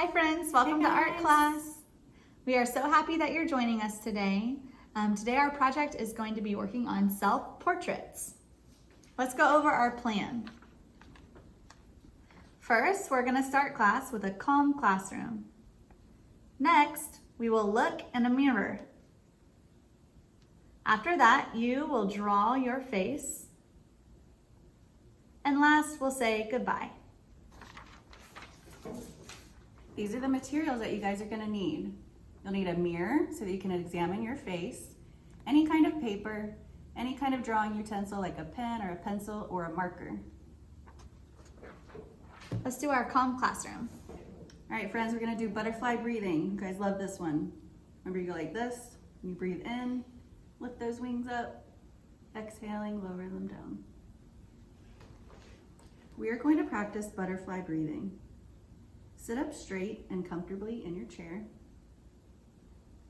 Hi friends, welcome to art class. We are so happy that you're joining us today. Today our project is going to be working on self-portraits. Let's go over our plan. First, we're going to start class with a calm classroom. Next, we will look in a mirror. After that, you will draw your face. And last, we'll say goodbye. These are the materials that you guys are going to need. You'll need a mirror so that you can examine your face, any kind of paper, any kind of drawing utensil like a pen or a pencil or a marker. Let's do our calm classroom. All right, friends, we're going to do butterfly breathing. You guys love this one. Remember, you go like this. You breathe in, lift those wings up, exhaling, lower them down. We are going to practice butterfly breathing. Sit up straight and comfortably in your chair.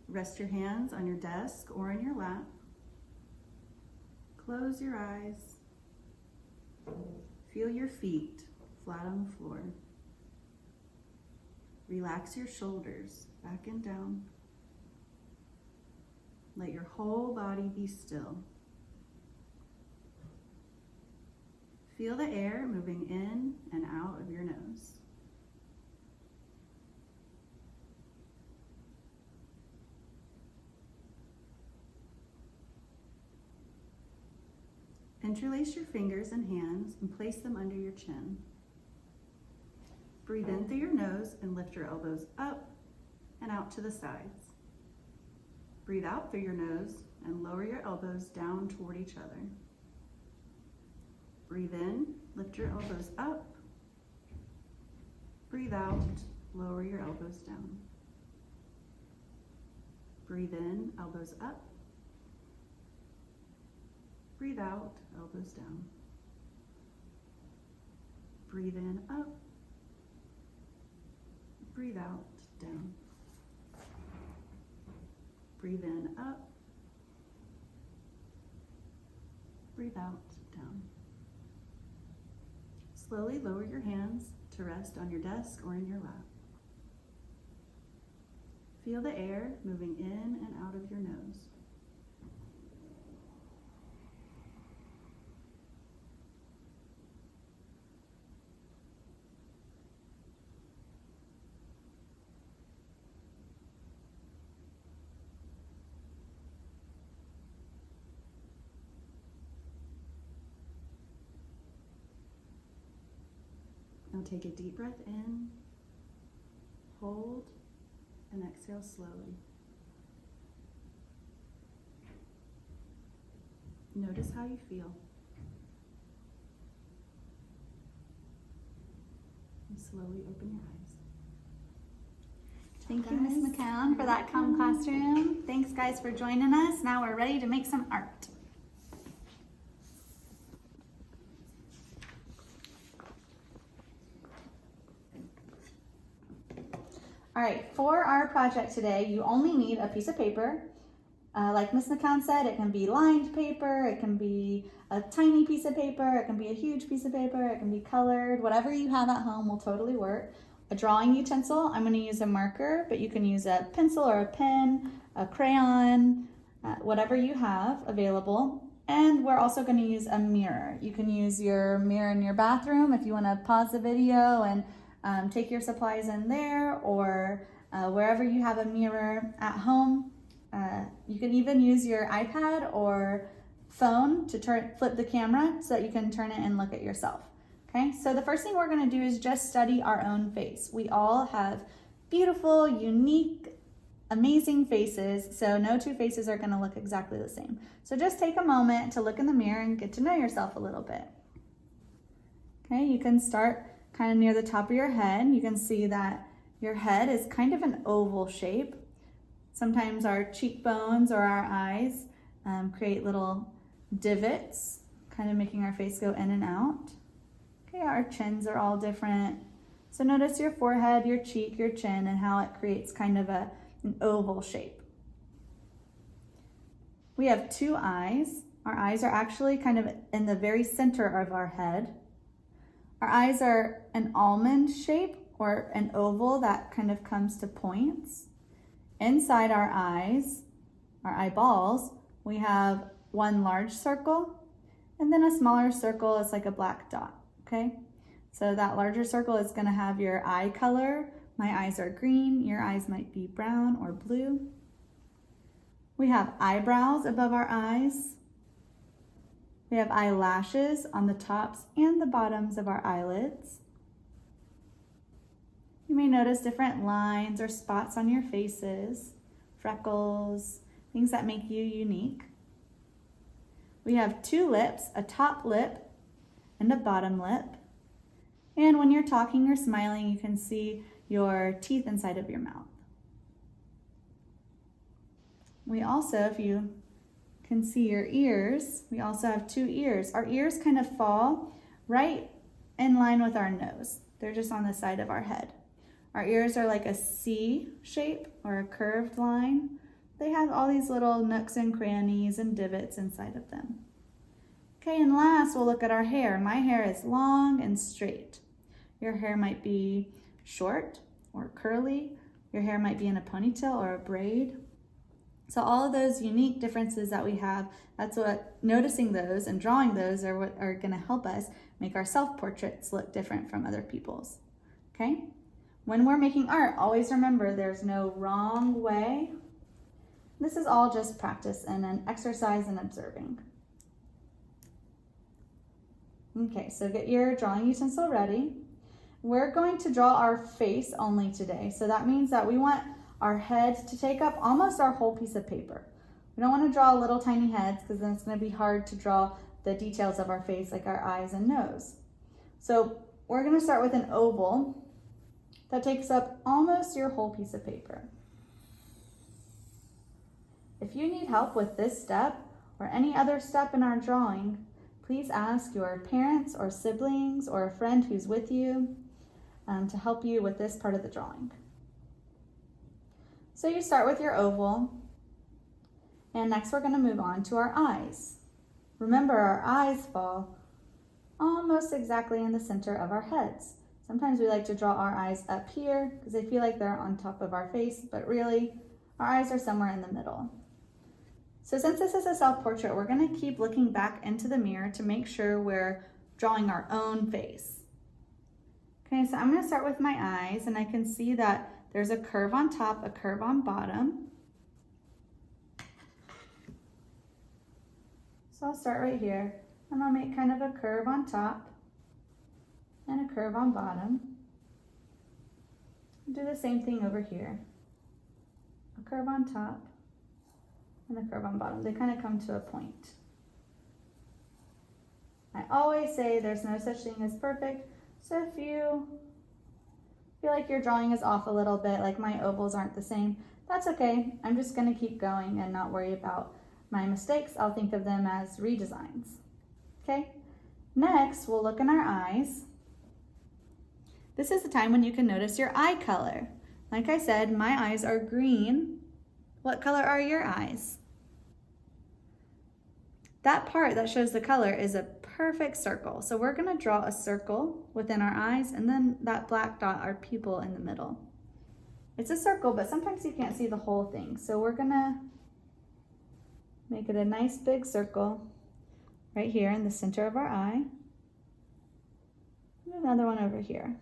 Rest your hands on your desk or in your lap. Close your eyes. Feel your feet flat on the floor. Relax your shoulders back and down. Let your whole body be still. Feel the air moving in and out of your nose. Interlace your fingers and hands and place them under your chin. Breathe in through your nose and lift your elbows up and out to the sides. Breathe out through your nose and lower your elbows down toward each other. Breathe in, lift your elbows up. Breathe out, lower your elbows down. Breathe in, elbows up. Breathe out, elbows down. Breathe in, up. Breathe out, down. Breathe in, up. Breathe out, down. Slowly lower your hands to rest on your desk or in your lap. Feel the air moving in and out of your nose. Now take a deep breath in, hold, and exhale slowly. Notice how you feel. And slowly open your eyes. Thank you, Ms. McCown, for that calm classroom. Thanks, guys, for joining us. Now we're ready to make some art. All right, for our project today, you only need a piece of paper. Like Ms. McCown said, it can be lined paper, it can be a tiny piece of paper, it can be a huge piece of paper, it can be colored. Whatever you have at home will totally work. A drawing utensil, I'm going to use a marker, but you can use a pencil or a pen, a crayon, whatever you have available. And we're also going to use a mirror. You can use your mirror in your bathroom if you want to pause the video and take your supplies in there, or wherever you have a mirror at home. You can even use your iPad or phone to flip the camera so that you can turn it and look at yourself. Okay, so the first thing we're going to do is just study our own face. We all have beautiful, unique, amazing faces, so no two faces are going to look exactly the same. So just take a moment to look in the mirror and get to know yourself a little bit. Okay, you can start kind of near the top of your head. You can see that your head is kind of an oval shape. Sometimes our cheekbones or our eyes create little divots, kind of making our face go in and out. Okay, our chins are all different. So notice your forehead, your cheek, your chin, and how it creates kind of an oval shape. We have two eyes. Our eyes are actually kind of in the very center of our head. Our eyes are an almond shape or an oval that kind of comes to points. Inside our eyes, our eyeballs, we have one large circle and then a smaller circle is like a black dot, okay? So that larger circle is gonna have your eye color. My eyes are green, your eyes might be brown or blue. We have eyebrows above our eyes. We have eyelashes on the tops and the bottoms of our eyelids. You may notice different lines or spots on your faces, freckles, things that make you unique. We have two lips, a top lip and a bottom lip. And when you're talking or smiling, you can see your teeth inside of your mouth. We also, if you can see your ears, we also have two ears. Our ears kind of fall right in line with our nose. They're just on the side of our head. Our ears are like a C shape or a curved line. They have all these little nooks and crannies and divots inside of them. Okay, and last we'll look at our hair. My hair is long and straight. Your hair might be short or curly. Your hair might be in a ponytail or a braid. So all of those unique differences that we have, that's what noticing those and drawing those are what are gonna help us make our self-portraits look different from other people's, okay? When we're making art, always remember there's no wrong way. This is all just practice and an exercise in observing. Okay, so get your drawing utensil ready. We're going to draw our face only today. So that means that we want our head to take up almost our whole piece of paper. We don't want to draw little tiny heads because then it's going to be hard to draw the details of our face like our eyes and nose. So we're going to start with an oval that takes up almost your whole piece of paper. If you need help with this step or any other step in our drawing, please ask your parents or siblings or a friend who's with you to help you with this part of the drawing. So you start with your oval, and next we're going to move on to our eyes. Remember, our eyes fall almost exactly in the center of our heads. Sometimes we like to draw our eyes up here because they feel like they're on top of our face, but really our eyes are somewhere in the middle. So since this is a self-portrait, we're going to keep looking back into the mirror to make sure we're drawing our own face. Okay, so I'm going to start with my eyes, and I can see that there's a curve on top, a curve on bottom. So I'll start right here, and I'll make kind of a curve on top and a curve on bottom. Do the same thing over here. A curve on top and a curve on bottom. They kind of come to a point. I always say there's no such thing as perfect, so if you feel like your drawing is off a little bit, like my ovals aren't the same, that's okay. I'm just gonna keep going and not worry about my mistakes. I'll think of them as redesigns, okay? Next, we'll look in our eyes. This is the time when you can notice your eye color. Like I said, my eyes are green. What color are your eyes? That part that shows the color is a perfect circle. So we're gonna draw a circle within our eyes and then that black dot, our pupil in the middle. It's a circle, but sometimes you can't see the whole thing. So we're gonna make it a nice big circle right here in the center of our eye. And another one over here.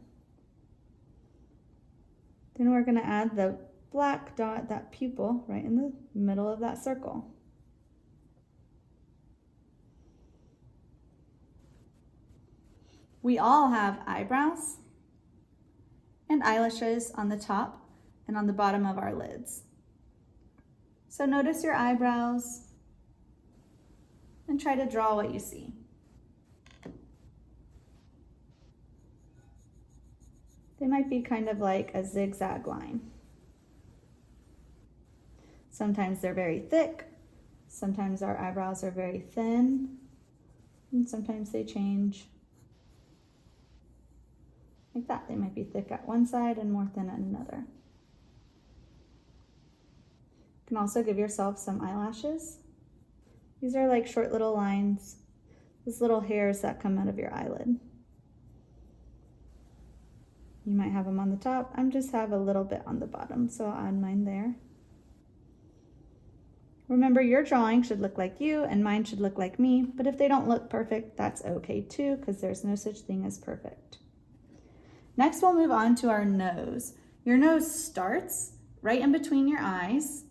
Then we're gonna add the black dot, that pupil, right in the middle of that circle. We all have eyebrows and eyelashes on the top and on the bottom of our lids. So notice your eyebrows and try to draw what you see. They might be kind of like a zigzag line. Sometimes they're very thick, sometimes our eyebrows are very thin, and sometimes they change like that. They might be thick at one side and more thin at another. You can also give yourself some eyelashes. These are like short little lines, these little hairs that come out of your eyelid. You might have them on the top. I just have a little bit on the bottom, so I'll add mine there. Remember, your drawing should look like you and mine should look like me, but if they don't look perfect, that's okay too, because there's no such thing as perfect. Next, we'll move on to our nose. Your nose starts right in between your eyes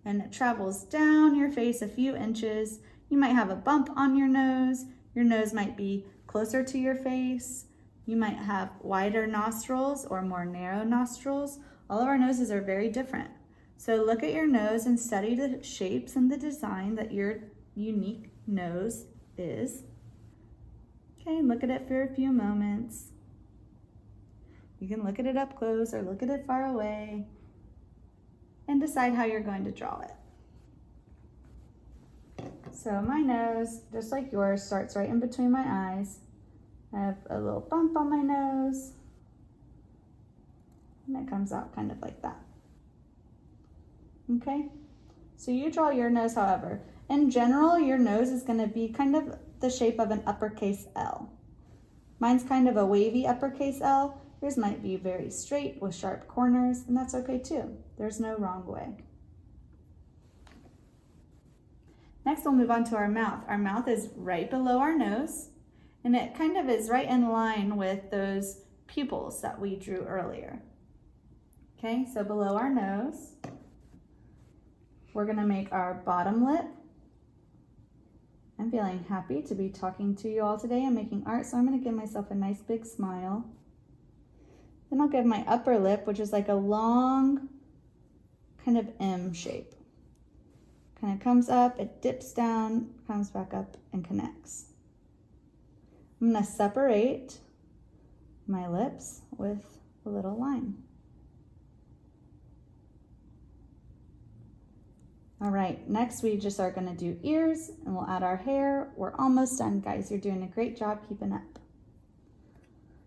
and it travels down your face a few inches. You might have a bump on your nose. Your nose might be closer to your face. You might have wider nostrils or more narrow nostrils. All of our noses are very different. So look at your nose and study the shapes and the design that your unique nose is. Okay, look at it for a few moments. You can look at it up close or look at it far away and decide how you're going to draw it. So my nose, just like yours, starts right in between my eyes. I have a little bump on my nose and it comes out kind of like that. Okay, so you draw your nose, however. In general, your nose is going to be kind of the shape of an uppercase L. Mine's kind of a wavy uppercase L. Yours might be very straight with sharp corners, and that's okay too. There's no wrong way. Next, we'll move on to our mouth. Our mouth is right below our nose, and it kind of is right in line with those pupils that we drew earlier. Okay, so below our nose, we're gonna make our bottom lip. I'm feeling happy to be talking to you all today and making art, so I'm gonna give myself a nice big smile. Then I'll give my upper lip, which is like a long kind of M shape. Kind of comes up, it dips down, comes back up and connects. I'm gonna separate my lips with a little line. All right, next we just are gonna do ears and we'll add our hair. We're almost done, guys. You're doing a great job keeping up.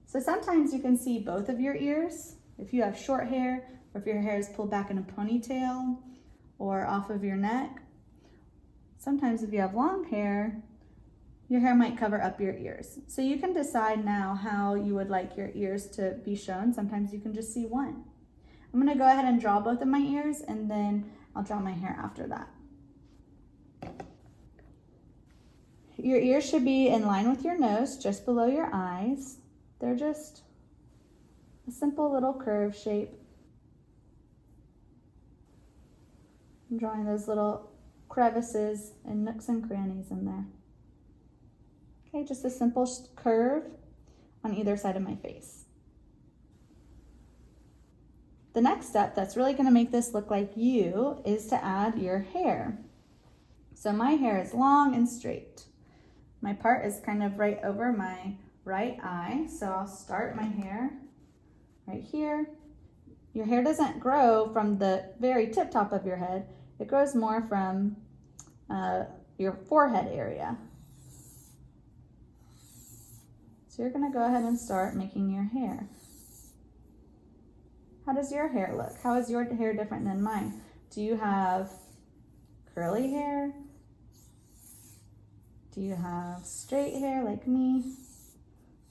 So sometimes you can see both of your ears if you have short hair or if your hair is pulled back in a ponytail or off of your neck. Sometimes if you have long hair, your hair might cover up your ears. So you can decide now how you would like your ears to be shown. Sometimes you can just see one. I'm gonna go ahead and draw both of my ears and then I'll draw my hair after that. Your ears should be in line with your nose, just below your eyes. They're just a simple little curve shape. I'm drawing those little crevices and nooks and crannies in there. Okay, just a simple curve on either side of my face. The next step that's really going to make this look like you is to add your hair. So my hair is long and straight. My part is kind of right over my right eye, so I'll start my hair right here. Your hair doesn't grow from the very tip top of your head. It grows more from your forehead area. So you're going to go ahead and start making your hair. How does your hair look? How is your hair different than mine? Do you have curly hair? Do you have straight hair like me?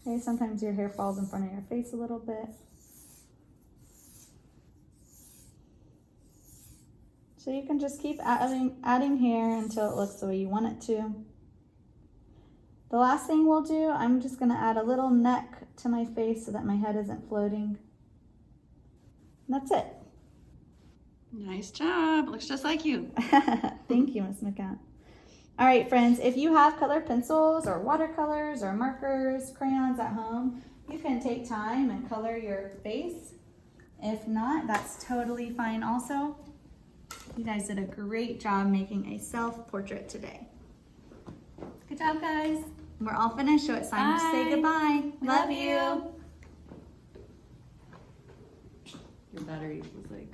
Okay, sometimes your hair falls in front of your face a little bit. So you can just keep adding hair until it looks the way you want it to. The last thing we'll do, I'm just gonna add a little neck to my face so that my head isn't floating. And that's it. Nice job. Looks just like you. Thank you, Miss McCann. All right, friends, if you have colored pencils or watercolors or markers, crayons at home, you can take time and color your face. If not, that's totally fine also. You guys did a great job making a self-portrait today. Good job, guys. We're all finished, so it's time to say goodbye. Love you. Your battery was like